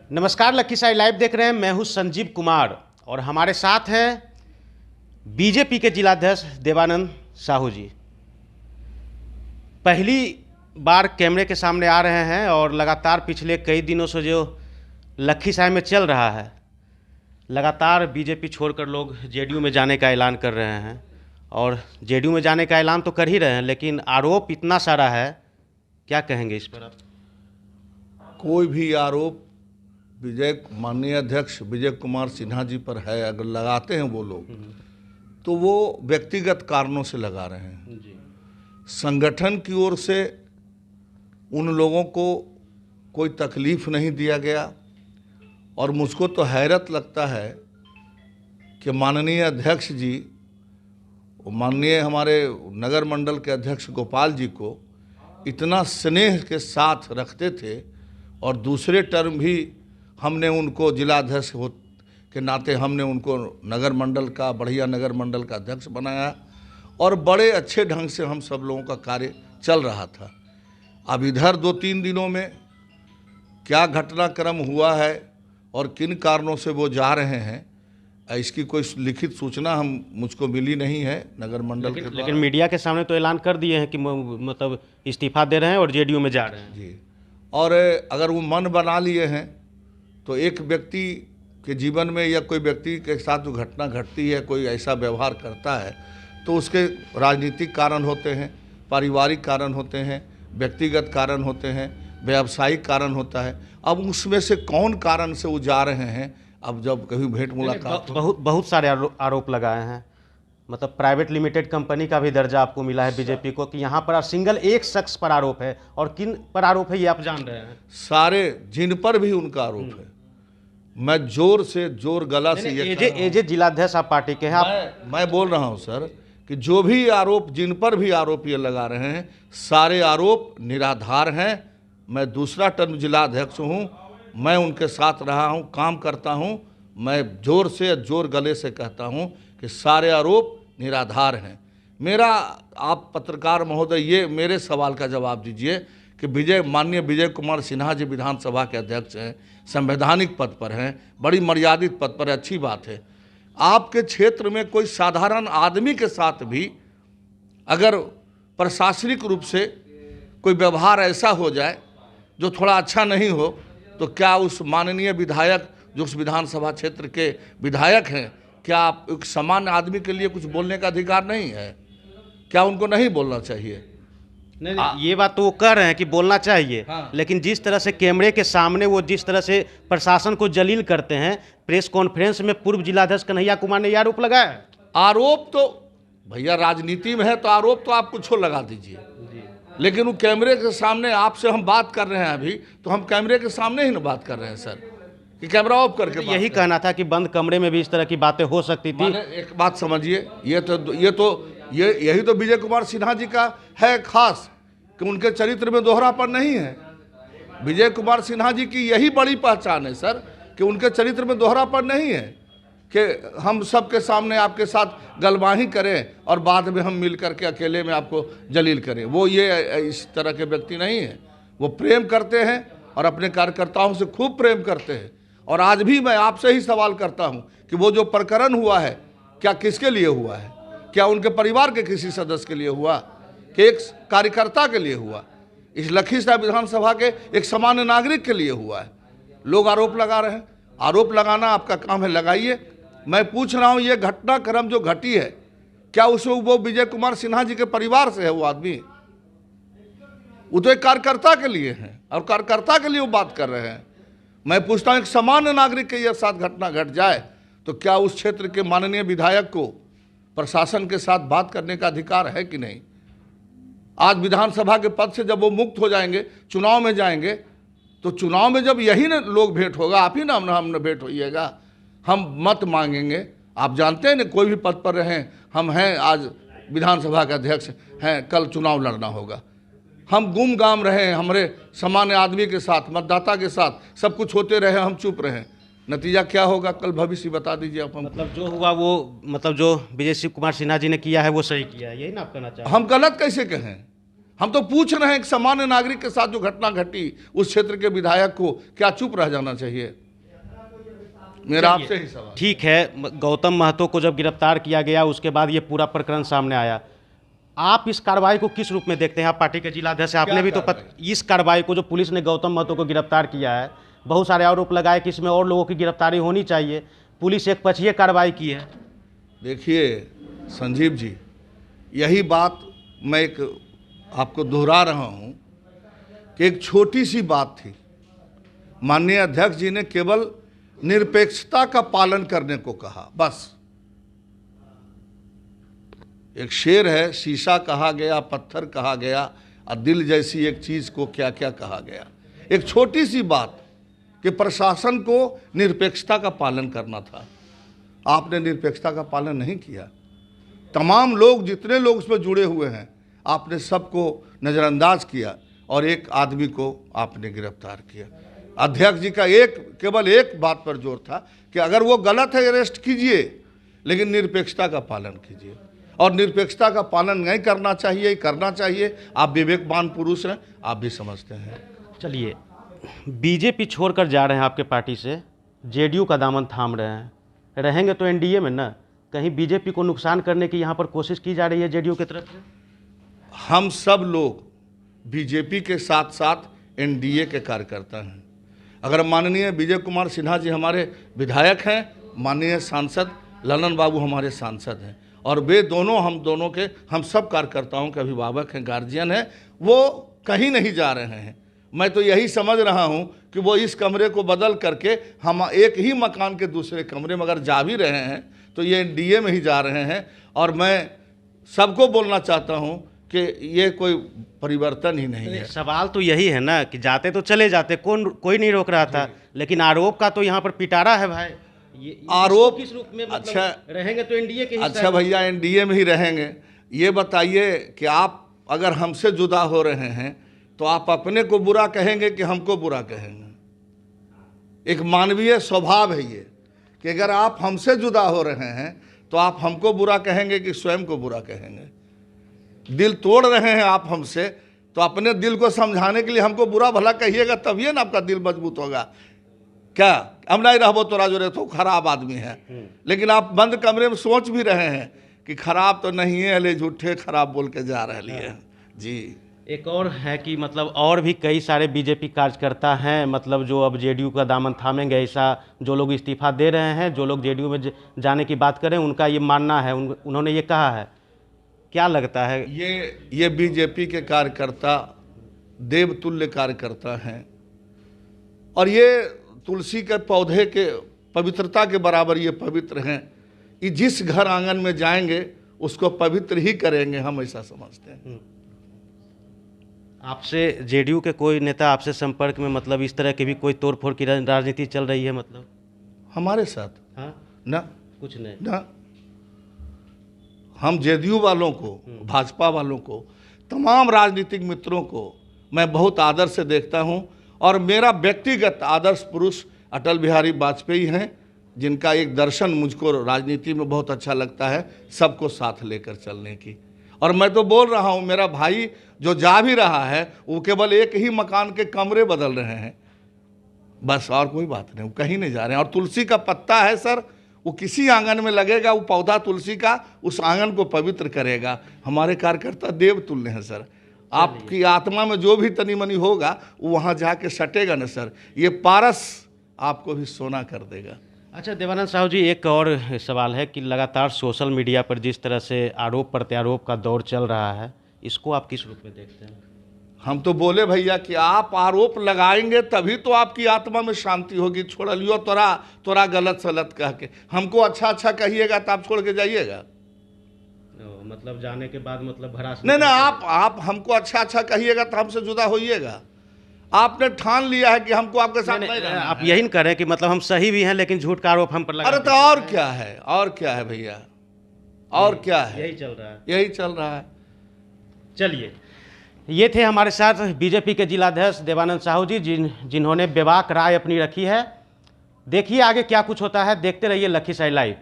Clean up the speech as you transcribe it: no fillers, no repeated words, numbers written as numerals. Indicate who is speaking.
Speaker 1: नमस्कार, लखीसराय लाइव देख रहे हैं। मैं हूं संजीव कुमार और हमारे साथ हैं बीजेपी के जिलाध्यक्ष देवानंद साहू जी। पहली बार कैमरे के सामने आ रहे हैं और लगातार पिछले कई दिनों से जो लखीसराय में चल रहा है, लगातार बीजेपी छोड़कर लोग जेडीयू में जाने का ऐलान कर रहे हैं और जेडीयू में जाने का ऐलान तो कर ही रहे हैं, लेकिन आरोप इतना सारा है। क्या कहेंगे इस पर आप?
Speaker 2: कोई भी आरोप माननीय अध्यक्ष विजय कुमार सिन्हा जी पर है, अगर लगाते हैं वो लोग तो वो व्यक्तिगत कारणों से लगा रहे हैं। संगठन की ओर से उन लोगों को कोई तकलीफ नहीं दिया गया और मुझको तो हैरत लगता है कि माननीय अध्यक्ष जी, माननीय हमारे नगर मंडल के अध्यक्ष गोपाल जी को इतना स्नेह के साथ रखते थे और दूसरे टर्म भी हमने उनको जिलाध्यक्ष के नाते हमने उनको नगर मंडल का, बढ़िया नगर मंडल का अध्यक्ष बनाया और बड़े अच्छे ढंग से हम सब लोगों का कार्य चल रहा था। अब इधर 2-3 दिनों में क्या घटनाक्रम हुआ है और किन कारणों से वो जा रहे हैं, इसकी कोई लिखित सूचना मुझको मिली नहीं है नगर मंडल के।
Speaker 1: लेकिन मीडिया के सामने तो ऐलान कर दिए हैं कि मतलब इस्तीफा दे रहे हैं और जेडीयू में जा रहे हैं
Speaker 2: जी। और अगर वो मन बना लिए हैं तो एक व्यक्ति के जीवन में या कोई व्यक्ति के साथ जो घटना घटती है, कोई ऐसा व्यवहार करता है तो उसके राजनीतिक कारण होते हैं, पारिवारिक कारण होते हैं, व्यक्तिगत कारण होते हैं, व्यावसायिक कारण होता है। अब उसमें से कौन कारण से वो जा रहे हैं, अब जब कभी भेंट मुलाकात
Speaker 1: बहुत सारे आरोप लगाए हैं। मतलब प्राइवेट लिमिटेड कंपनी का भी दर्जा आपको मिला है बीजेपी को कि यहाँ पर सिंगल एक शख्स पर आरोप है, और किन पर आरोप है ये आप जान रहे हैं।
Speaker 2: सारे जिन पर भी उनका आरोप है, मैं जोर से जोर गला से
Speaker 1: एजे जिलाध्यक्ष आप पार्टी के हैं।
Speaker 2: मैं बोल रहा हूँ सर कि जो भी आरोप, जिन पर भी आरोप ये लगा रहे हैं, सारे आरोप निराधार हैं। मैं दूसरा टर्म जिलाध्यक्ष हूँ, मैं उनके साथ रहा हूँ, काम करता हूँ। मैं जोर से जोर गले से कहता हूँ कि सारे आरोप निराधार हैं। मेरा, आप पत्रकार महोदय, ये मेरे सवाल का जवाब दीजिए कि माननीय विजय कुमार सिन्हा जी विधानसभा के अध्यक्ष हैं, संवैधानिक पद पर हैं, बड़ी मर्यादित पद पर है, अच्छी बात है। आपके क्षेत्र में कोई साधारण आदमी के साथ भी अगर प्रशासनिक रूप से कोई व्यवहार ऐसा हो जाए जो थोड़ा अच्छा नहीं हो, तो क्या उस माननीय विधायक जो उस विधानसभा क्षेत्र के विधायक हैं, क्या आप एक सामान्य आदमी के लिए कुछ बोलने का अधिकार नहीं है? क्या उनको नहीं बोलना चाहिए?
Speaker 1: नहीं, ये बात तो वो कह रहे हैं कि बोलना चाहिए। हाँ। लेकिन जिस तरह से कैमरे के सामने वो जिस तरह से प्रशासन को जलील करते हैं, प्रेस कॉन्फ्रेंस में पूर्व जिलाध्यक्ष कन्हैया कुमार ने यह आरोप लगाया है।
Speaker 2: आरोप तो भैया राजनीति में है तो आरोप तो आप कुछ लगा दीजिए, लेकिन वो कैमरे के सामने आपसे हम बात कर रहे हैं अभी, तो हम कैमरे के सामने ही ना बात कर रहे हैं सर, कि कैमरा ऑफ करके
Speaker 1: तो यही कहना था कि बंद कमरे में भी इस तरह की बातें हो सकती थी।
Speaker 2: एक बात समझिए, यही तो विजय कुमार सिन्हा जी का है खास, कि उनके चरित्र में दोहरापन नहीं है। विजय कुमार सिन्हा जी की यही बड़ी पहचान है सर, कि उनके चरित्र में दोहरापन नहीं है कि हम सबके सामने आपके साथ गलबाही करें और बाद में हम मिल करके अकेले में आपको जलील करें। वो ये इस तरह के व्यक्ति नहीं है। वो प्रेम करते हैं और अपने कार्यकर्ताओं से खूब प्रेम करते हैं। और आज भी मैं आपसे ही सवाल करता हूं कि वो जो प्रकरण हुआ है, क्या किसके लिए हुआ है? क्या उनके परिवार के किसी सदस्य के लिए हुआ कि एक कार्यकर्ता के लिए हुआ? इस लखीसराय विधानसभा के एक सामान्य नागरिक के लिए हुआ है? लोग आरोप लगा रहे हैं। आरोप लगाना आपका काम है, लगाइए। मैं पूछ रहा हूं, ये घटनाक्रम जो घटी है, क्या उसमें वो विजय कुमार सिन्हा जी के परिवार से है? वो आदमी, वो तो एक कार्यकर्ता के लिए है और कार्यकर्ता के लिए वो बात कर रहे हैं। मैं पूछता हूं, एक सामान्य नागरिक के ये साथ घटना घट जाए तो क्या उस क्षेत्र के माननीय विधायक को प्रशासन के साथ बात करने का अधिकार है कि नहीं? आज विधानसभा के पद से जब वो मुक्त हो जाएंगे, चुनाव में जाएंगे, तो चुनाव में जब यही ना लोग भेंट होगा, आप ही ना हम भेंट होइएगा, हम मत मांगेंगे। आप जानते हैं ना, कोई भी पद पर रहें, हम हैं आज विधानसभा के अध्यक्ष हैं, कल चुनाव लड़ना होगा। हम गुम गाम रहे, हमारे सामान्य आदमी के साथ, मतदाता के साथ सब कुछ होते रहे, हम चुप रहे, नतीजा क्या होगा कल भविष्य बता दीजिए आप।
Speaker 1: मतलब जो हुआ वो, मतलब जो विजय कुमार सिन्हा जी ने किया है वो सही किया है, यही ना आप कहना चाहते हैं?
Speaker 2: हम गलत कैसे कहें? हम तो पूछ रहे हैं एक सामान्य नागरिक के साथ जो घटना घटी उस क्षेत्र के विधायक को क्या चुप रह जाना चाहिए? मेरा आपसे ही सवाल।
Speaker 1: ठीक है, गौतम महतो को जब गिरफ्तार किया गया उसके बाद ये पूरा प्रकरण सामने आया, आप इस कार्रवाई को किस रूप में देखते हैं? आप पार्टी के जिलाध्यक्ष हैं, आपने भी तो इस कार्रवाई को, जो पुलिस ने गौतम महतो को गिरफ्तार किया है, बहुत सारे आरोप लगाए कि इसमें और लोगों की गिरफ्तारी होनी चाहिए, पुलिस एक पक्षीय कार्रवाई की है।
Speaker 2: देखिए संजीव जी, यही बात मैं एक आपको दोहरा रहा हूं कि एक छोटी सी बात थी, माननीय अध्यक्ष जी ने केवल निरपेक्षता का पालन करने को कहा, बस। एक शेर है, शीशा कहा गया, पत्थर कहा गया, और दिल जैसी एक चीज को क्या क्या कहा गया। एक छोटी सी बात कि प्रशासन को निरपेक्षता का पालन करना था, आपने निरपेक्षता का पालन नहीं किया। तमाम लोग, जितने लोग उसमें जुड़े हुए हैं, आपने सबको नज़रअंदाज किया और एक आदमी को आपने गिरफ्तार किया। अध्यक्ष जी का केवल एक बात पर जोर था कि अगर वो गलत है अरेस्ट कीजिए, लेकिन निरपेक्षता का पालन कीजिए। और निरपेक्षता का पालन नहीं करना चाहिए, करना चाहिए। आप विवेकवान पुरुष हैं, आप भी समझते हैं।
Speaker 1: चलिए, बीजेपी छोड़कर जा रहे हैं आपके पार्टी से, जेडीयू का दामन थाम रहे हैं, रहेंगे तो एनडीए में ना, कहीं बीजेपी को नुकसान करने की यहाँ पर कोशिश की जा रही है जेडीयू की तरफ से?
Speaker 2: हम सब लोग बीजेपी के साथ साथ एनडीए के कार्यकर्ता हैं। अगर माननीय विजय कुमार सिन्हा जी हमारे विधायक हैं, माननीय सांसद ललन बाबू हमारे सांसद हैं, और वे दोनों हम सब कार्यकर्ताओं के अभिभावक हैं, गार्जियन हैं, वो कहीं नहीं जा रहे हैं। मैं तो यही समझ रहा हूं कि वो इस कमरे को बदल करके हम एक ही मकान के दूसरे कमरे में अगर जा भी रहे हैं तो ये एनडीए में ही जा रहे हैं। और मैं सबको बोलना चाहता हूं कि ये कोई परिवर्तन ही नहीं है।
Speaker 1: सवाल तो यही है ना कि जाते तो चले जाते, कोई नहीं रोक रहा था, लेकिन आरोप का तो यहाँ पर पिटारा है भाई। ये
Speaker 2: आरोप
Speaker 1: किस रूप में, मतलब
Speaker 2: अच्छा
Speaker 1: रहेंगे तो एनडीए के हिस्सा
Speaker 2: अच्छा भैया, एनडीए में ही रहेंगे। ये बताइए कि आप अगर हमसे जुदा हो रहे हैं तो आप अपने को बुरा कहेंगे कि हमको बुरा कहेंगे? एक मानवीय स्वभाव है ये कि अगर आप हमसे जुदा हो रहे हैं तो आप हमको बुरा कहेंगे कि स्वयं को बुरा कहेंगे? दिल तोड़ रहे हैं आप हमसे, तो अपने दिल को समझाने के लिए हमको बुरा भला कहिएगा, तभी ना आपका दिल मजबूत होगा। क्या हम नहीं रहबो तोरा जो तो खराब आदमी है, लेकिन आप बंद कमरे में सोच भी रहे हैं कि खराब तो नहीं है, ले झूठे खराब बोल के जा रहे हैं जी।
Speaker 1: एक और है कि मतलब और भी कई सारे बीजेपी कार्यकर्ता हैं, मतलब जो अब जेडीयू का दामन थामेंगे, ऐसा जो लोग इस्तीफा दे रहे हैं, जो लोग जेडीयू में जाने की बात करें, उनका ये मानना है, उन्होंने ये कहा है। क्या लगता है?
Speaker 2: ये बीजेपी के कार्यकर्ता देवतुल्य कार्यकर्ता हैं, और ये तुलसी के पौधे के पवित्रता के बराबर ये पवित्र हैं। ये जिस घर आंगन में जाएंगे उसको पवित्र ही करेंगे, हम ऐसा समझते हैं।
Speaker 1: आपसे जेडीयू के कोई नेता आपसे संपर्क में, मतलब इस तरह की भी कोई तोड़फोड़ की राजनीति चल रही है? मतलब
Speaker 2: हमारे साथ?
Speaker 1: हाँ,
Speaker 2: ना,
Speaker 1: कुछ नहीं
Speaker 2: ना। हम जेडीयू वालों को, भाजपा वालों को, तमाम राजनीतिक मित्रों को मैं बहुत आदर से देखता हूं, और मेरा व्यक्तिगत आदर्श पुरुष अटल बिहारी वाजपेयी हैं, जिनका एक दर्शन मुझको राजनीति में बहुत अच्छा लगता है, सबको साथ लेकर चलने की। और मैं तो बोल रहा हूं, मेरा भाई जो जा भी रहा है वो केवल एक ही मकान के कमरे बदल रहे हैं, बस, और कोई बात नहीं, वो कहीं नहीं जा रहे हैं। और तुलसी का पत्ता है सर, वो किसी आंगन में लगेगा, वो पौधा तुलसी का उस आंगन को पवित्र करेगा। हमारे कार्यकर्ता देवतुल्य हैं सर। आपकी आत्मा में जो भी तनी मनी होगा वो वहाँ जाके सटेगा ना सर, ये पारस आपको भी सोना कर देगा।
Speaker 1: अच्छा देवानंद साहू जी, एक और सवाल है कि लगातार सोशल मीडिया पर जिस तरह से आरोप प्रत्यारोप का दौर चल रहा है, इसको आप किस रूप में देखते हैं?
Speaker 2: हम तो बोले भैया कि आप आरोप लगाएंगे तभी तो आपकी आत्मा में शांति होगी। छोड़ लियो तोरा गलत सलत कह के, हमको अच्छा कहिएगा तो आप छोड़ के जाइएगा?
Speaker 1: मतलब जाने के बाद मतलब भरा
Speaker 2: नहीं, आप हमको अच्छा कहिएगा तो हमसे जुदा होइएगा। आपने ठान लिया है कि हमको आपके साथ नहीं रहना।
Speaker 1: आप यही करें कि मतलब हम सही भी हैं लेकिन झूठ का आरोप हम पर लगा।
Speaker 2: अरे तो और क्या है भैया, और क्या है?
Speaker 1: यही चल रहा है,
Speaker 2: यही चल रहा है।
Speaker 1: चलिए, ये थे हमारे साथ बीजेपी के जिलाध्यक्ष देवानंद साहू जी, जिन्होंने बेबाक राय अपनी रखी है। देखिए आगे क्या कुछ होता है, देखते रहिए लखीसराय लाइव।